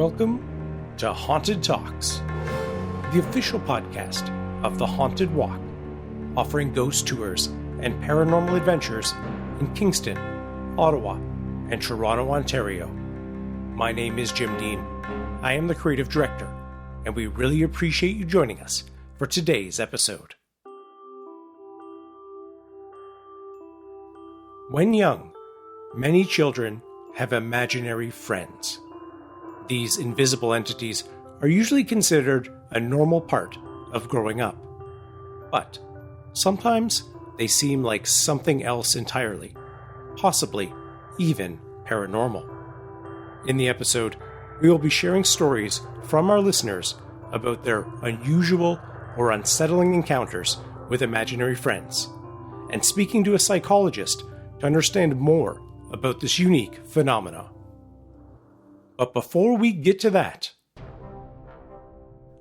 Welcome to Haunted Talks, the official podcast of The Haunted Walk, offering ghost tours and paranormal adventures in Kingston, Ottawa, and Toronto, Ontario. My name is Jim Dean. I am the creative director, and we really appreciate you joining us for today's episode. When young, many children have imaginary friends. These invisible entities are usually considered a normal part of growing up. But sometimes they seem like something else entirely, possibly even paranormal. In the episode, we will be sharing stories from our listeners about their unusual or unsettling encounters with imaginary friends, and speaking to a psychologist to understand more about this unique phenomena. But before we get to that,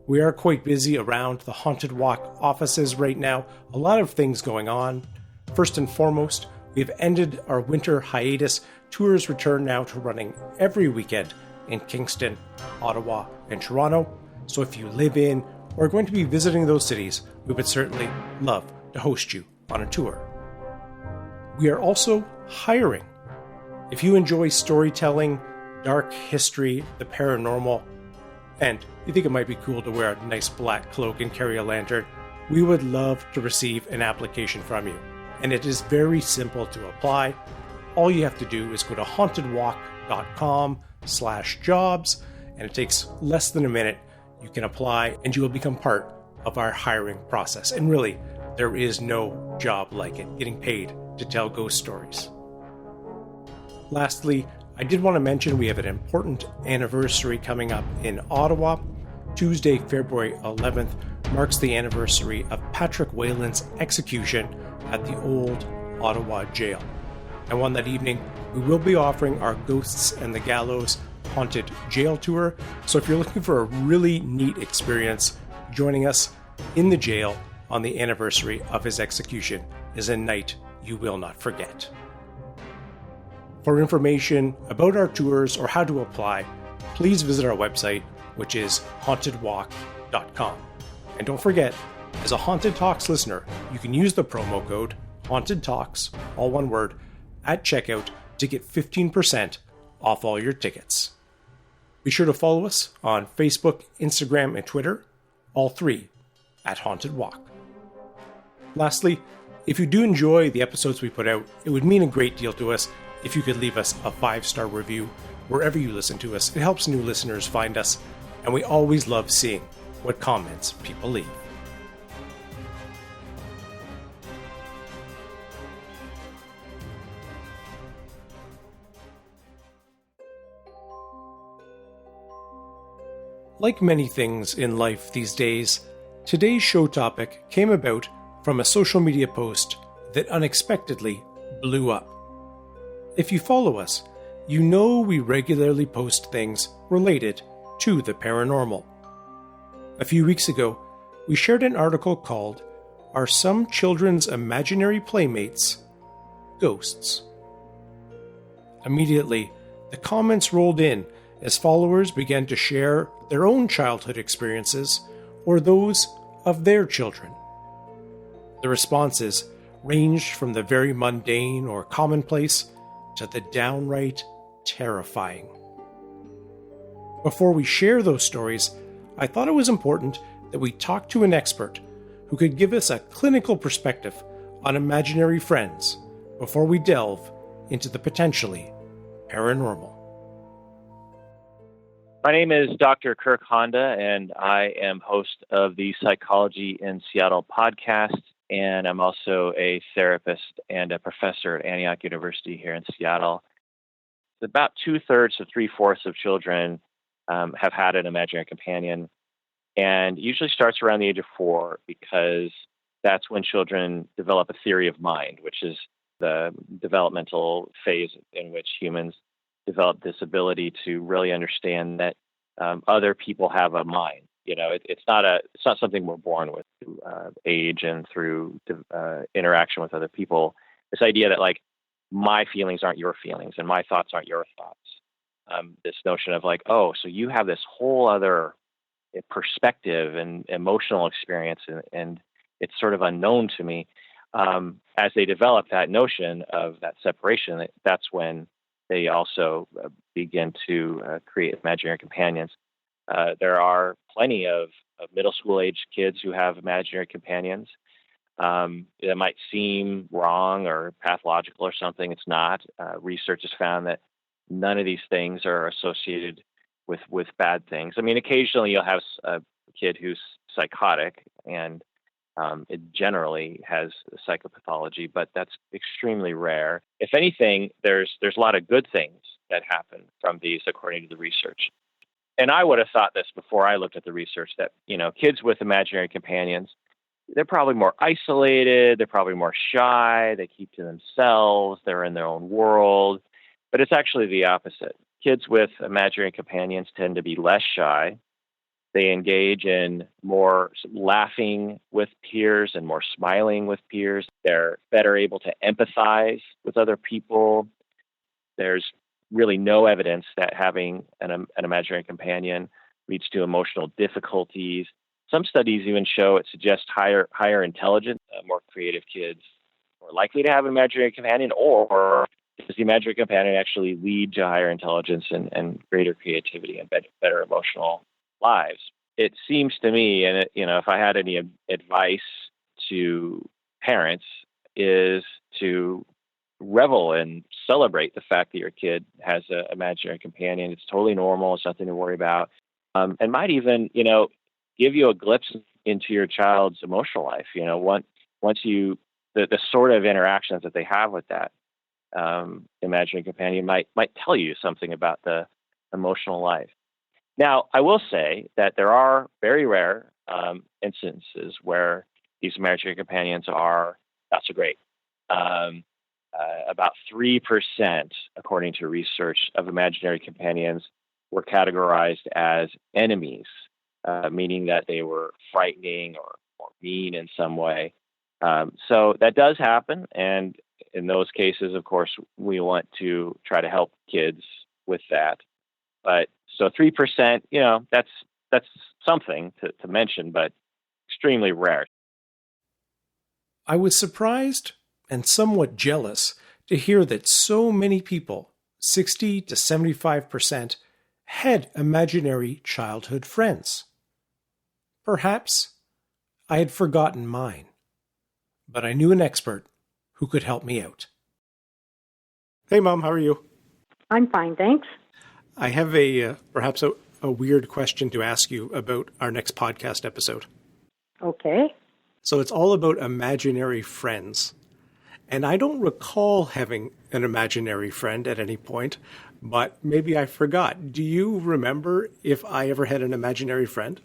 we are quite busy around the Haunted Walk offices right now. A lot of things going on. First and foremost, we've ended our winter hiatus. Tours return now to running every weekend in Kingston, Ottawa, and Toronto. So if you live in or are going to be visiting those cities, we would certainly love to host you on a tour. We are also hiring. If you enjoy storytelling, dark history, the paranormal, and you think it might be cool to wear a nice black cloak and carry a lantern, we would love to receive an application from you. And it is very simple to apply. All you have to do is go to hauntedwalk.com/jobs, and it takes less than a minute. You can apply and you will become part of our hiring process. And really, there is no job like it, getting paid to tell ghost stories. Lastly, I did want to mention we have an important anniversary coming up in Ottawa. Tuesday, February 11th marks the anniversary of Patrick Whalen's execution at the old Ottawa jail. And on that evening, we will be offering our Ghosts and the Gallows Haunted Jail Tour. So if you're looking for a really neat experience, joining us in the jail on the anniversary of his execution is a night you will not forget. For information about our tours or how to apply, please visit our website, which is hauntedwalk.com. And don't forget, as a Haunted Talks listener, you can use the promo code Haunted Talks, all one word, at checkout to get 15% off all your tickets. Be sure to follow us on Facebook, Instagram, and Twitter, all three at Haunted Walk. Lastly, if you do enjoy the episodes we put out, it would mean a great deal to us if you could leave us a 5-star review wherever you listen to us. It helps new listeners find us, and we always love seeing what comments people leave. Like many things in life these days, today's show topic came about from a social media post that unexpectedly blew up. If you follow us, you know we regularly post things related to the paranormal. A few weeks ago, we shared an article called "Are Some Children's Imaginary Playmates Ghosts?" Immediately, the comments rolled in as followers began to share their own childhood experiences or those of their children. The responses ranged from the very mundane or commonplace to the downright terrifying. Before we share those stories, I thought it was important that we talk to an expert who could give us a clinical perspective on imaginary friends before we delve into the potentially paranormal. My name is Dr. Kirk Honda, and I am host of the Psychology in Seattle podcast, and I'm also a therapist and a professor at Antioch University here in Seattle. About 2/3 to 3/4 of children have had an imaginary companion, and it usually starts around the age of 4 because that's when children develop a theory of mind, which is the developmental phase in which humans develop this ability to really understand that other people have a mind. You know, it's not something we're born with through age and through interaction with other people. This idea that like my feelings aren't your feelings and my thoughts aren't your thoughts. This notion of like, oh, so you have this whole other perspective and emotional experience, and it's sort of unknown to me. As they develop that notion of that separation, that's when they also begin to create imaginary companions. There are plenty of middle school age kids who have imaginary companions. It might seem wrong or pathological or something. It's not. Research has found that none of these things are associated with bad things. I mean, occasionally you'll have a kid who's psychotic, and it generally has psychopathology, but that's extremely rare. If anything, there's a lot of good things that happen from these, according to the research. And I would have thought this before I looked at the research, that, kids with imaginary companions, they're probably more isolated, they're probably more shy, they keep to themselves, they're in their own world. But it's actually the opposite. Kids with imaginary companions tend to be less shy. They engage in more laughing with peers and more smiling with peers. They're better able to empathize with other people. There's really no evidence that having an imaginary companion leads to emotional difficulties. Some studies even show it suggests higher intelligence, more creative kids are likely to have an imaginary companion, or does the imaginary companion actually lead to higher intelligence and greater creativity and better emotional lives? It seems to me, and if I had any advice to parents, is to revel and celebrate the fact that your kid has an imaginary companion. It's totally normal. It's nothing to worry about, and might even give you a glimpse into your child's emotional life. Once you the sort of interactions that they have with that imaginary companion might tell you something about the emotional life. Now, I will say that there are very rare instances where these imaginary companions are not so great. About 3%, according to research, of imaginary companions were categorized as enemies, meaning that they were frightening or mean in some way. So that does happen, and in those cases, of course, we want to try to help kids with that. But so 3%, that's something to mention, but extremely rare. I was surprised and somewhat jealous to hear that so many people, 60 to 75%, had imaginary childhood friends. Perhaps I had forgotten mine, but I knew an expert who could help me out. Hey, Mom, how are you? I'm fine, thanks. I have perhaps a weird question to ask you about our next podcast episode. Okay. So it's all about imaginary friends. And I don't recall having an imaginary friend at any point, but maybe I forgot. Do you remember if I ever had an imaginary friend?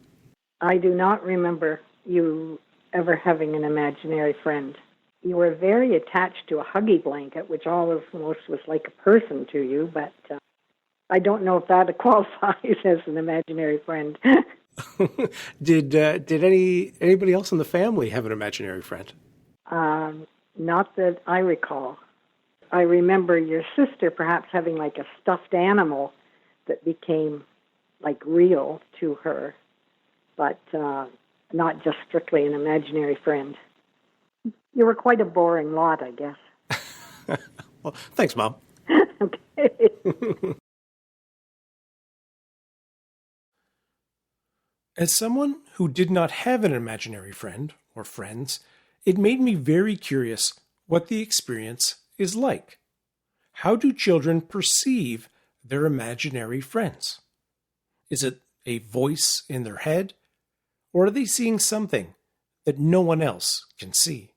I do not remember you ever having an imaginary friend. You were very attached to a huggy blanket, which almost was like a person to you, but I don't know if that qualifies as an imaginary friend. Did anybody else in the family have an imaginary friend? Not that I recall. I remember your sister perhaps having like a stuffed animal that became like real to her, but not just strictly an imaginary friend. You were quite a boring lot, I guess. Well, thanks, Mom. Okay. As someone who did not have an imaginary friend or friends, it made me very curious what the experience is like. How do children perceive their imaginary friends? Is it a voice in their head, or are they seeing something that no one else can see?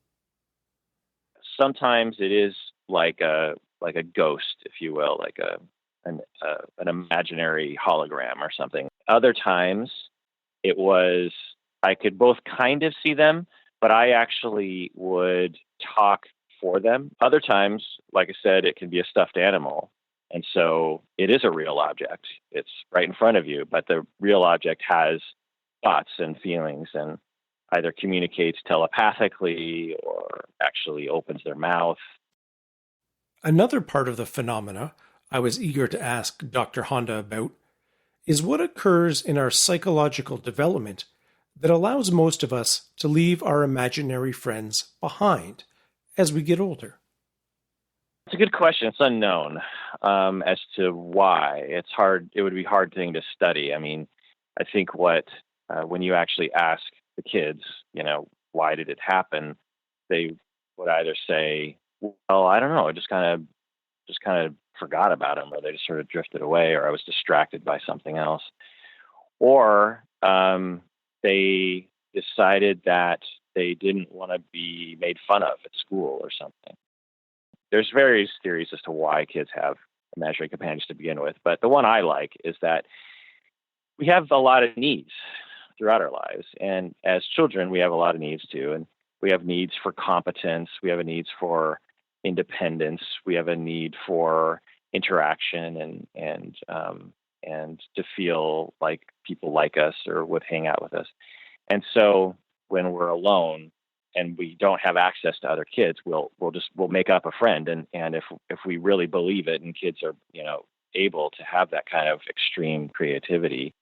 Sometimes it is like a ghost, if you will, like an imaginary hologram or something. Other times I could both kind of see them, but I actually would talk for them. Other times, like I said, it can be a stuffed animal. And so it is a real object. It's right in front of you, but the real object has thoughts and feelings and either communicates telepathically or actually opens their mouth. Another part of the phenomena I was eager to ask Dr. Honda about is what occurs in our psychological development that allows most of us to leave our imaginary friends behind as we get older. It's a good question. It's unknown as to why. It's hard. It would be a hard thing to study. I mean, I think when you actually ask the kids, why did it happen? They would either say, well, I don't know. I just kind of forgot about them, or they just sort of drifted away, or I was distracted by something else. Or they decided that they didn't want to be made fun of at school or something. There's various theories as to why kids have imaginary companions to begin with, but the one I like is that we have a lot of needs throughout our lives. And as children, we have a lot of needs too. And we have needs for competence. We have a needs for independence. We have a need for interaction and to feel like people like us or would hang out with us. And so when we're alone and we don't have access to other kids, we'll make up a friend. And if we really believe it, and kids are, able to have that kind of extreme creativity,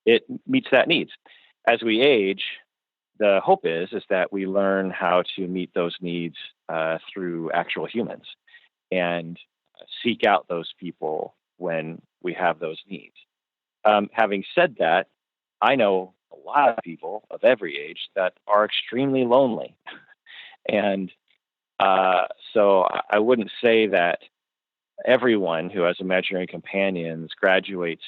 it meets that needs. As we age, the hope is that we learn how to meet those needs through actual humans and seek out those people when we have those needs. Having said that, I know a lot of people of every age that are extremely lonely. And so I wouldn't say that everyone who has imaginary companions graduates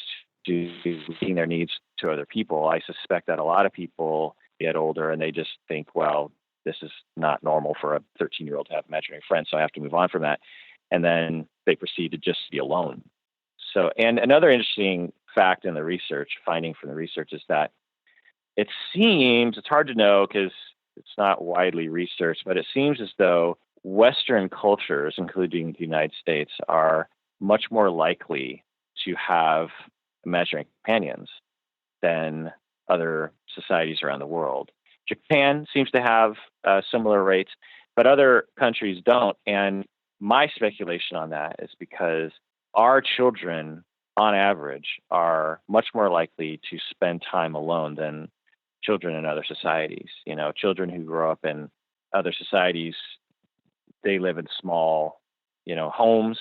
to meeting their needs to other people. I suspect that a lot of people get older and they just think, well, this is not normal for a 13-year-old to have imaginary friends, so I have to move on from that. And then they proceed to just be alone. So, and another interesting fact in the research, finding from the research, is that it seems, it's hard to know because it's not widely researched, but it seems as though Western cultures, including the United States, are much more likely to have imaginary companions than other societies around the world. Japan seems to have similar rates, but other countries don't. And my speculation on that is because our children, on average, are much more likely to spend time alone than children in other societies. Children who grow up in other societies, they live in small, homes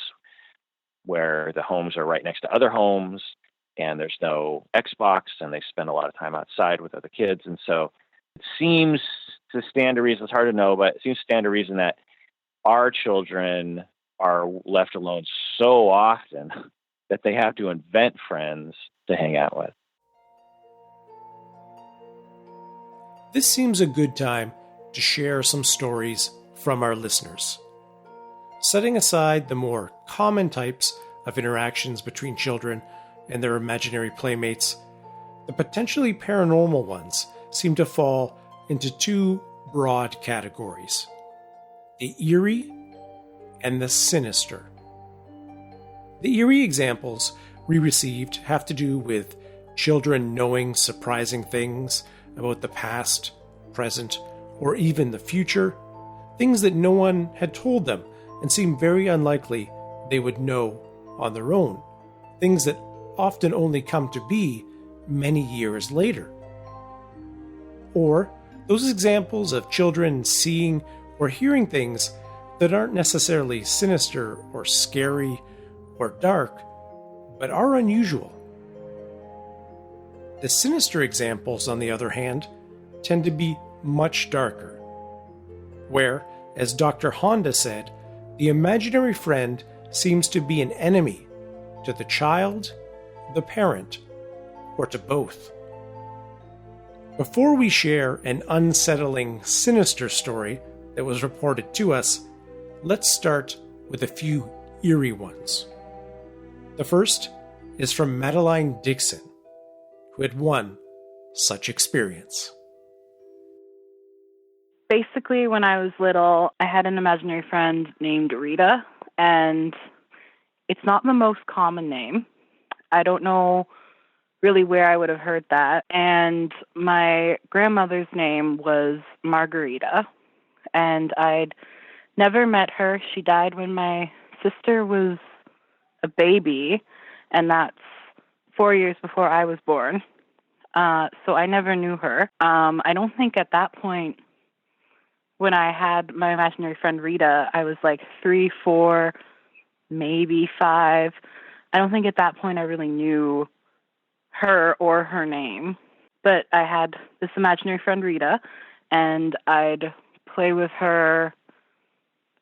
where the homes are right next to other homes, and there's no Xbox, and they spend a lot of time outside with other kids. And so it seems to stand to reason, it's hard to know, but it seems to stand to reason that our children are left alone so often that they have to invent friends to hang out with. This seems a good time to share some stories from our listeners. Setting aside the more common types of interactions between children and their imaginary playmates, the potentially paranormal ones seem to fall into two broad categories: the eerie and the sinister. The eerie examples we received have to do with children knowing surprising things about the past, present, or even the future, things that no one had told them and seemed very unlikely they would know on their own, things that often only come to be many years later. Or those examples of children seeing or hearing things that aren't necessarily sinister or scary or dark, but are unusual. The sinister examples, on the other hand, tend to be much darker, where, as Dr. Honda said, the imaginary friend seems to be an enemy to the child, the parent, or to both. Before we share an unsettling, sinister story that was reported to us, let's start with a few eerie ones. The first is from Madeline Dixon, who had one such experience. Basically, when I was little, I had an imaginary friend named Rita, and it's not the most common name. I don't know really where I would have heard that. And my grandmother's name was Margarita, and I'd never met her. She died when my sister was a baby, and that's 4 years before I was born. So I never knew her. I don't think at that point, when I had my imaginary friend Rita, I was like 3, 4, maybe 5. I don't think at that point I really knew her or her name. But I had this imaginary friend Rita, and I'd play with her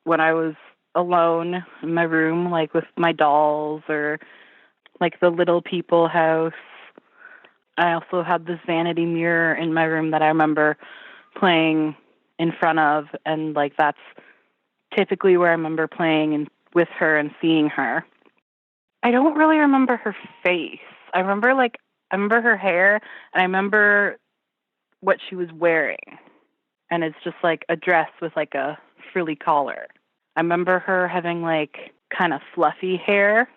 when I was alone in my room, like with my dolls or like the Little People house. I also had this vanity mirror in my room that I remember playing in front of, and like that's typically where I remember playing with her and seeing her. I don't really remember her face. I remember her hair, and I remember what she was wearing. And it's just like a dress with like a frilly collar. I remember her having like kind of fluffy hair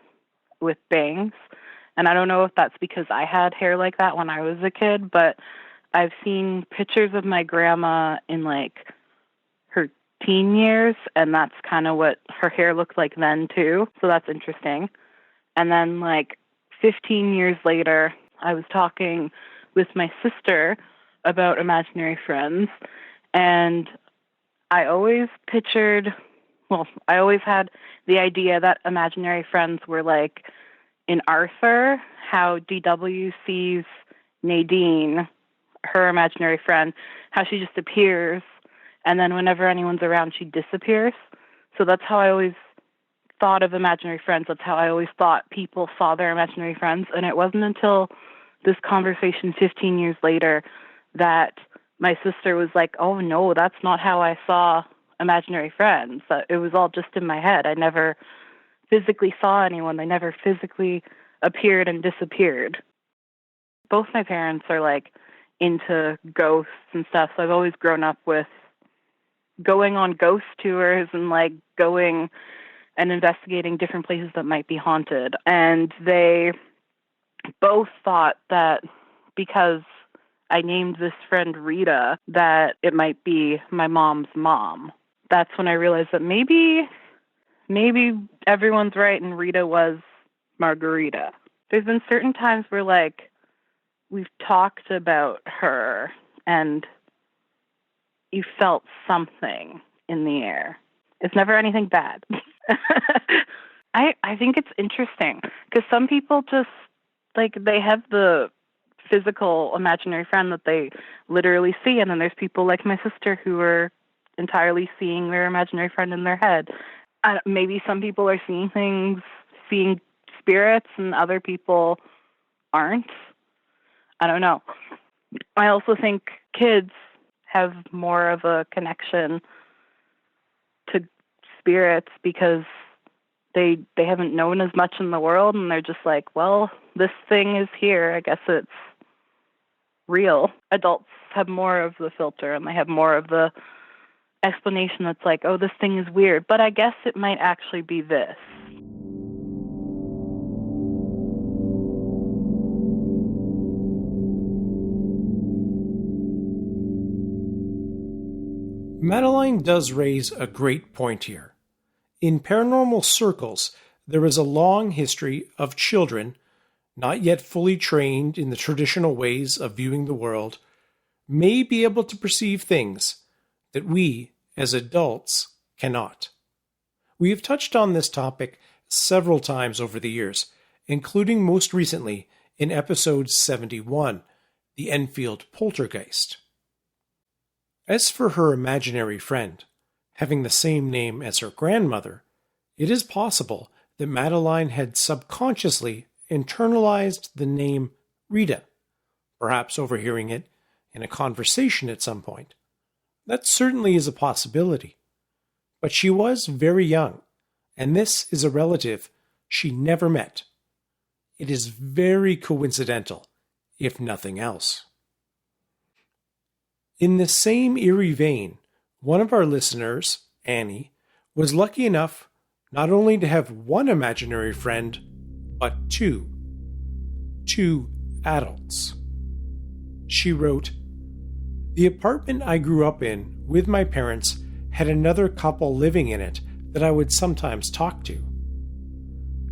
with bangs. And I don't know if that's because I had hair like that when I was a kid, but I've seen pictures of my grandma in like her teen years, and that's kind of what her hair looked like then too. So that's interesting. And then like 15 years later, I was talking with my sister about imaginary friends, and I always had the idea that imaginary friends were like in Arthur, how DW sees Nadine, her imaginary friend, how she just appears, and then whenever anyone's around, she disappears. So that's how I always thought of imaginary friends. That's how I always thought people saw their imaginary friends. And it wasn't until this conversation 15 years later that my sister was like, oh no, that's not how I saw imaginary friends. It was all just in my head. I never physically saw anyone. They never physically appeared and disappeared. Both my parents are like into ghosts and stuff, so I've always grown up with going on ghost tours and like going and investigating different places that might be haunted. And they both thought that because I named this friend Rita, that it might be my mom's mom. That's when I realized that maybe everyone's right and Rita was Margarita. There's been certain times where like we've talked about her and you felt something in the air. It's never anything bad. I think it's interesting because some people just like they have the physical imaginary friend that they literally see, and then there's people like my sister who are entirely seeing their imaginary friend in their head. Maybe some people are seeing things, seeing spirits, and other people aren't. I don't know. I also think kids have more of a connection to spirits because they haven't known as much in the world, and they're just like, well, this thing is here. I guess it's real. Adults have more of the filter, and they have more of the explanation that's like, oh, this thing is weird, but I guess it might actually be this. Madeline does raise a great point here. In paranormal circles, there is a long history of children, not yet fully trained in the traditional ways of viewing the world, may be able to perceive things that we, as adults, cannot. We have touched on this topic several times over the years, including most recently in episode 71, The Enfield Poltergeist. As for her imaginary friend, having the same name as her grandmother, it is possible that Madeline had subconsciously internalized the name Rita, perhaps overhearing it in a conversation at some point. That certainly is a possibility. But she was very young, and this is a relative she never met. It is very coincidental, if nothing else. In the same eerie vein, one of our listeners, Annie, was lucky enough not only to have one imaginary friend, but two. Two adults. She wrote, "The apartment I grew up in with my parents had another couple living in it that I would sometimes talk to.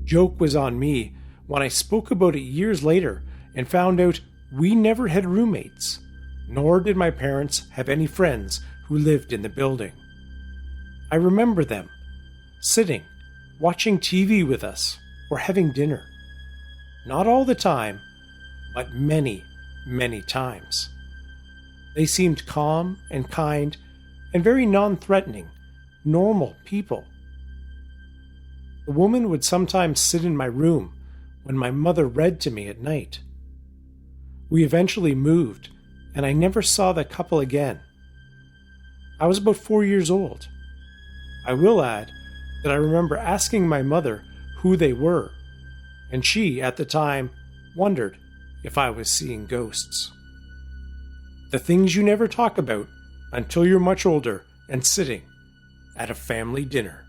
Joke was on me when I spoke about it years later and found out we never had roommates, nor did my parents have any friends who lived in the building. I remember them sitting, watching TV with us, or having dinner. Not all the time, but many, many times. They seemed calm and kind and very non-threatening, normal people. The woman would sometimes sit in my room when my mother read to me at night. We eventually moved, and I never saw the couple again. I was about 4 years old. I will add that I remember asking my mother who they were, and she, at the time, wondered if I was seeing ghosts. The things you never talk about until you're much older and sitting at a family dinner.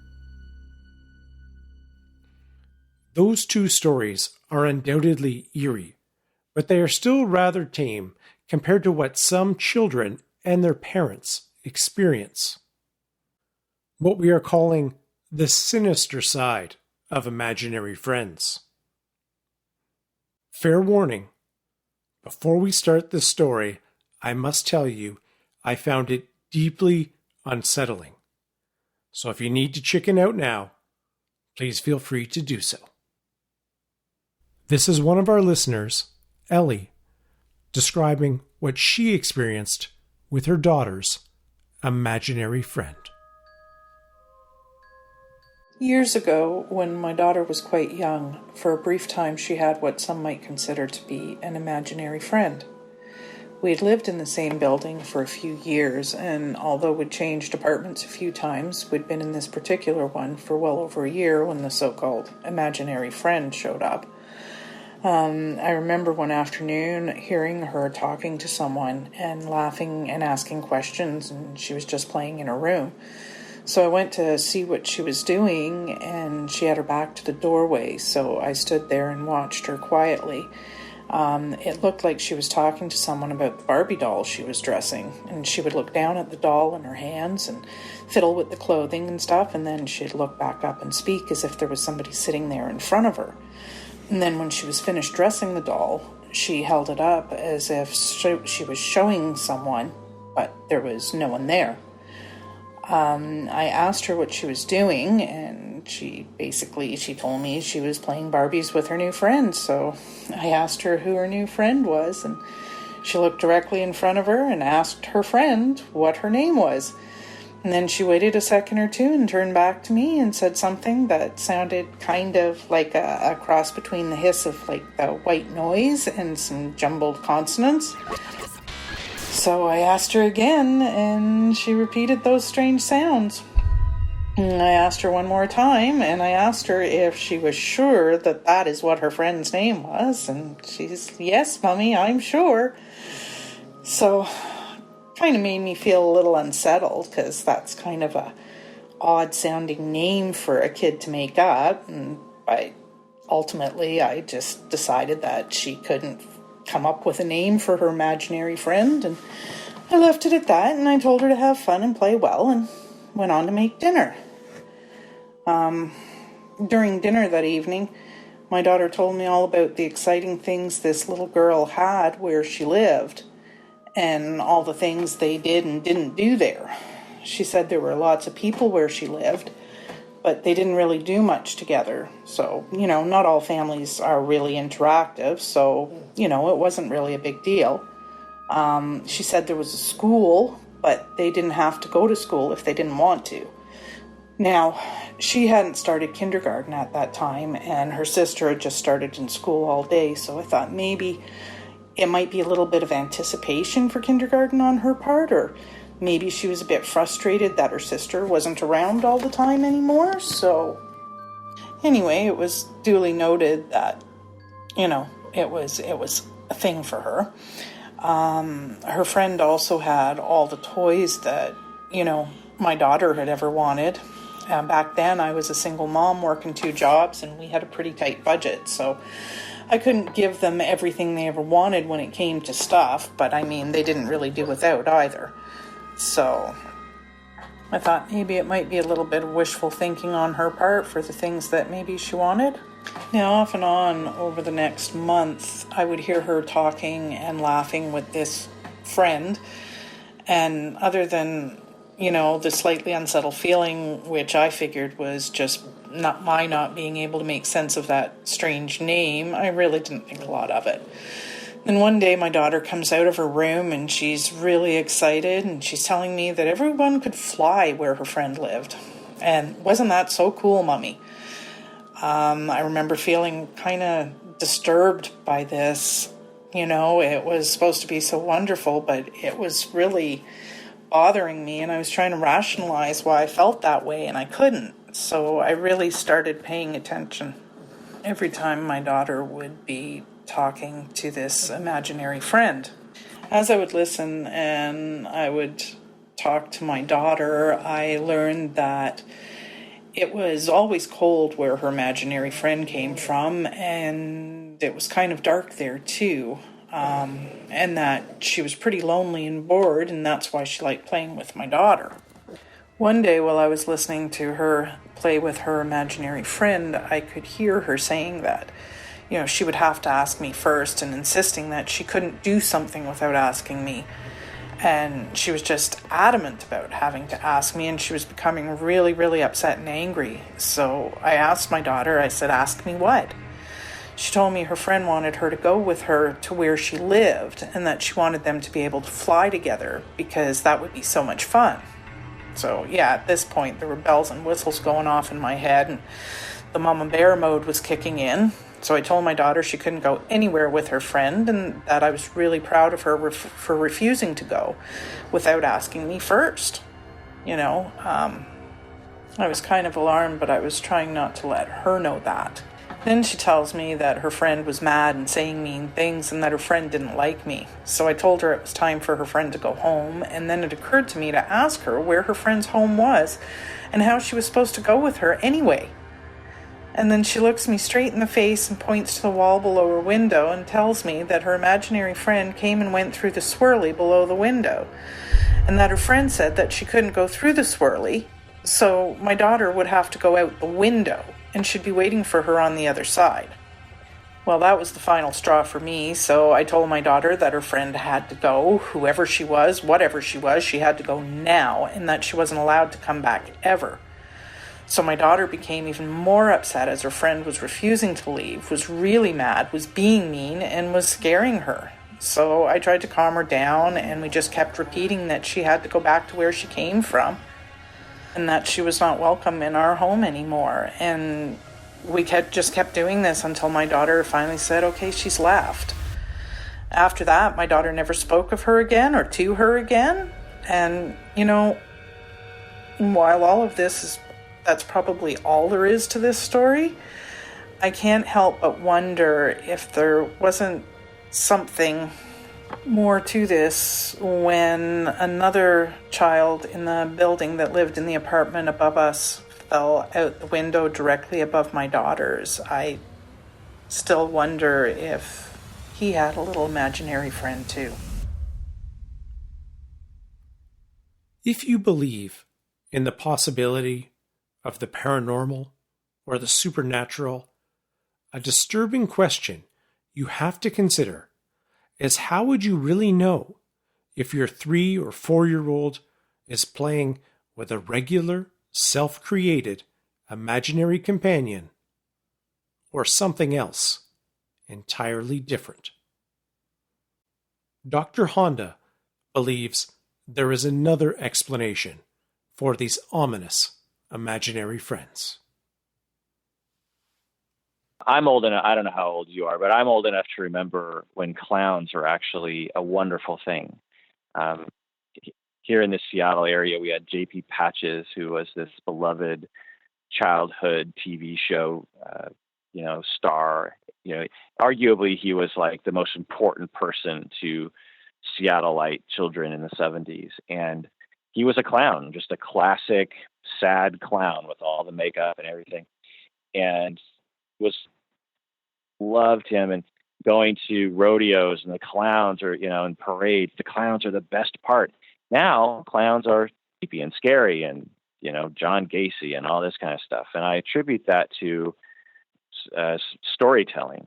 Those two stories are undoubtedly eerie, but they are still rather tame compared to what some children and their parents experience. What we are calling the sinister side of imaginary friends. Fair warning, before we start this story, I must tell you I found it deeply unsettling. So if you need to chicken out now, please feel free to do so. This is one of our listeners, Ellie, describing what she experienced with her daughter's imaginary friend. Years ago, when my daughter was quite young, for a brief time she had what some might consider to be an imaginary friend. We had lived in the same building for a few years, and although we'd changed apartments a few times, we'd been in this particular one for well over a year when the so-called imaginary friend showed up. I remember one afternoon hearing her talking to someone and laughing and asking questions, and she was just playing in her room. So I went to see what she was doing, and she had her back to the doorway, so I stood there and watched her quietly. It looked like she was talking to someone about the Barbie doll she was dressing, and she would look down at the doll in her hands and fiddle with the clothing and stuff, and then she'd look back up and speak as if there was somebody sitting there in front of her. And then when she was finished dressing the doll, she held it up as if she was showing someone, but there was no one there. I asked her what she was doing, and she told me she was playing Barbies with her new friend. So I asked her who her new friend was, and she looked directly in front of her and asked her friend what her name was. And then she waited a second or two and turned back to me and said something that sounded kind of like a cross between the hiss of like the white noise and some jumbled consonants. So I asked her again, and she repeated those strange sounds. And I asked her one more time, and I asked her if she was sure that that is what her friend's name was. And she's, yes, Mummy, I'm sure. So kind of made me feel a little unsettled, because that's kind of a odd-sounding name for a kid to make up. And ultimately, I just decided that she couldn't come up with a name for her imaginary friend, and I left it at that, and I told her to have fun and play well, and went on to make dinner. During dinner that evening, my daughter told me all about the exciting things this little girl had where she lived, and all the things they did and didn't do there. She said there were lots of people where she lived, but they didn't really do much together. So, not all families are really interactive, so, it wasn't really a big deal. She said there was a school, but they didn't have to go to school if they didn't want to. Now, she hadn't started kindergarten at that time, and her sister had just started in school all day, so I thought maybe it might be a little bit of anticipation for kindergarten on her part, or maybe she was a bit frustrated that her sister wasn't around all the time anymore. So anyway, it was duly noted that, it was a thing for her. Her friend also had all the toys that, my daughter had ever wanted. Back then, I was a single mom working 2 jobs, and we had a pretty tight budget. So I couldn't give them everything they ever wanted when it came to stuff, but they didn't really do without either. So I thought maybe it might be a little bit of wishful thinking on her part for the things that maybe she wanted. Now, off and on over the next month, I would hear her talking and laughing with this friend. And other than, the slightly unsettled feeling, which I figured was just not being able to make sense of that strange name, I really didn't think a lot of it. Then one day my daughter comes out of her room and she's really excited and she's telling me that everyone could fly where her friend lived. And wasn't that so cool, Mummy? I remember feeling kind of disturbed by this. It was supposed to be so wonderful, but it was really bothering me, and I was trying to rationalize why I felt that way, and I couldn't. So I really started paying attention every time my daughter would be talking to this imaginary friend. As I would listen and I would talk to my daughter, I learned that it was always cold where her imaginary friend came from, and it was kind of dark there too, and that she was pretty lonely and bored, and that's why she liked playing with my daughter. One day while I was listening to her play with her imaginary friend, I could hear her saying that, she would have to ask me first, and insisting that she couldn't do something without asking me. And she was just adamant about having to ask me, and she was becoming really, really upset and angry. So I asked my daughter, I said, "Ask me what?" She told me her friend wanted her to go with her to where she lived, and that she wanted them to be able to fly together because that would be so much fun. So yeah, at this point there were bells and whistles going off in my head, and the mama bear mode was kicking in. So I told my daughter she couldn't go anywhere with her friend, and that I was really proud of her for refusing to go without asking me first. I was kind of alarmed, but I was trying not to let her know that. Then she tells me that her friend was mad and saying mean things, and that her friend didn't like me. So I told her it was time for her friend to go home, and then it occurred to me to ask her where her friend's home was and how she was supposed to go with her anyway. And then she looks me straight in the face and points to the wall below her window and tells me that her imaginary friend came and went through the swirly below the window, and that her friend said that she couldn't go through the swirly, so my daughter would have to go out the window and should be waiting for her on the other side. Well, that was the final straw for me, so I told my daughter that her friend had to go, whoever she was, whatever she was, she had to go now, and that she wasn't allowed to come back ever. So my daughter became even more upset as her friend was refusing to leave, was really mad, was being mean, and was scaring her. So I tried to calm her down, and we just kept repeating that she had to go back to where she came from, and that she was not welcome in our home anymore. And we just kept doing this until my daughter finally said, okay, she's left. After that, my daughter never spoke of her again or to her again. And, while all of this that's probably all there is to this story, I can't help but wonder if there wasn't something more to this when another child in the building that lived in the apartment above us fell out the window directly above my daughter's. I still wonder if he had a little imaginary friend too. If you believe in the possibility of the paranormal or the supernatural, a disturbing question you have to consider is how would you really know if your 3 or 4-year-old is playing with a regular, self-created, imaginary companion or something else entirely different? Dr. Honda believes there is another explanation for these ominous imaginary friends. I'm old enough, I don't know how old you are, but I'm old enough to remember when clowns were actually a wonderful thing. Here in the Seattle area, we had J.P. Patches, who was this beloved childhood TV show, star. Arguably he was like the most important person to Seattleite children in the 70s. And he was a clown, just a classic sad clown with all the makeup and everything. And loved him, and going to rodeos and the clowns are, and parades, the clowns are the best part. Now clowns are creepy and scary and, John Gacy and all this kind of stuff. And I attribute that to storytelling.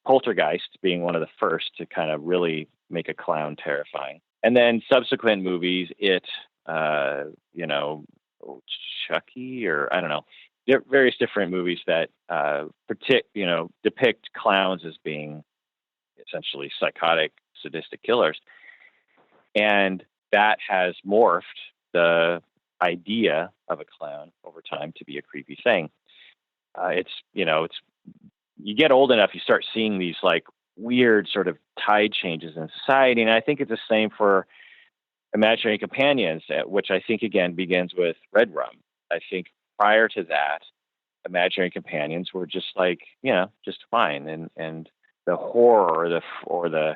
Poltergeist being one of the first to kind of really make a clown terrifying. And then subsequent movies, Chucky, or I don't know, various different movies that depict clowns as being essentially psychotic, sadistic killers. And that has morphed the idea of a clown over time to be a creepy thing. You get old enough, you start seeing these like weird sort of tide changes in society. And I think it's the same for imaginary companions, which I think again begins with Red Rum. I think prior to that, imaginary companions were just like, just fine. And the horror or the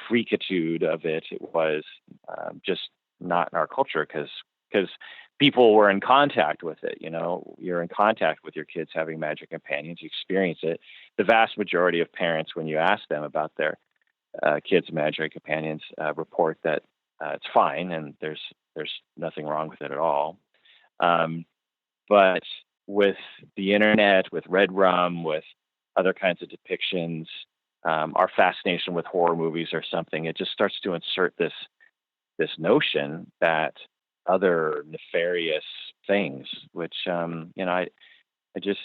freakitude of it was just not in our culture because people were in contact with it. You're in contact with your kids having magic companions. You experience it. The vast majority of parents, when you ask them about their kids' imaginary companions, report that it's fine and there's nothing wrong with it at all. But with the internet, with Red Rum, with other kinds of depictions, our fascination with horror movies or something, it just starts to insert this notion that other nefarious things, which I just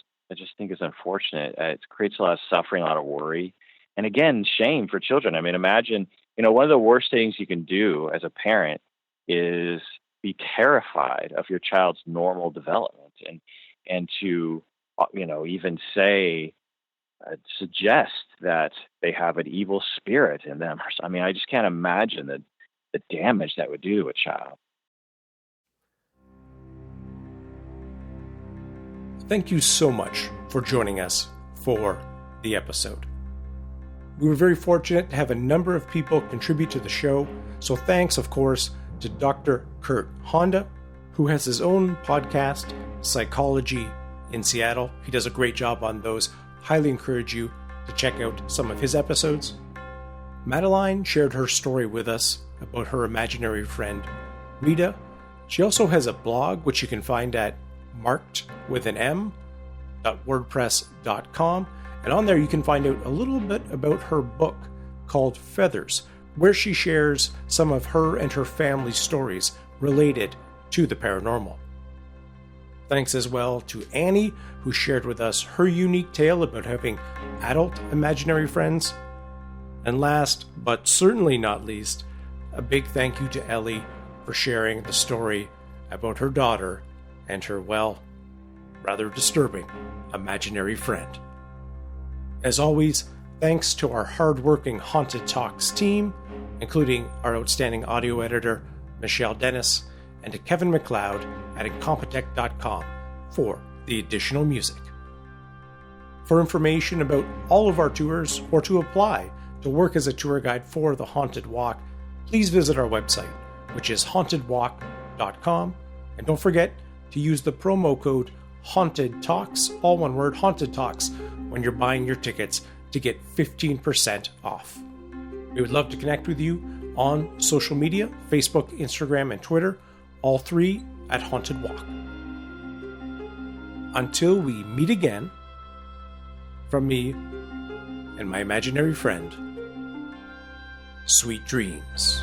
think is unfortunate. It creates a lot of suffering, a lot of worry, and again, shame for children. I mean, imagine, one of the worst things you can do as a parent is be terrified of your child's normal development, and to even suggest that they have an evil spirit in them. I mean, I just can't imagine the damage that would do to a child. Thank you so much for joining us for the episode. We were very fortunate to have a number of people contribute to the show, so thanks, of course, to Dr. Kirk Honda, who has his own podcast, Psychology in Seattle. He does a great job on those. Highly encourage you to check out some of his episodes. Madeline shared her story with us about her imaginary friend, Rita. She also has a blog, which you can find at markedwithanm.wordpress.com. And on there you can find out a little bit about her book called Feathers, where she shares some of her and her family's stories related to the paranormal. Thanks as well to Annie, who shared with us her unique tale about having adult imaginary friends. And last, but certainly not least, a big thank you to Ellie for sharing the story about her daughter and her, rather disturbing imaginary friend. As always, thanks to our hard-working Haunted Talks team, including our outstanding audio editor, Michelle Dennis, and to Kevin McLeod at Incompetech.com for the additional music. For information about all of our tours or to apply to work as a tour guide for the Haunted Walk, please visit our website, which is hauntedwalk.com, and don't forget to use the promo code Haunted Talks, all one word, Haunted Talks, when you're buying your tickets to get 15% off. We would love to connect with you on social media, Facebook, Instagram, and Twitter, all three at Haunted Walk. Until we meet again, from me and my imaginary friend, sweet dreams.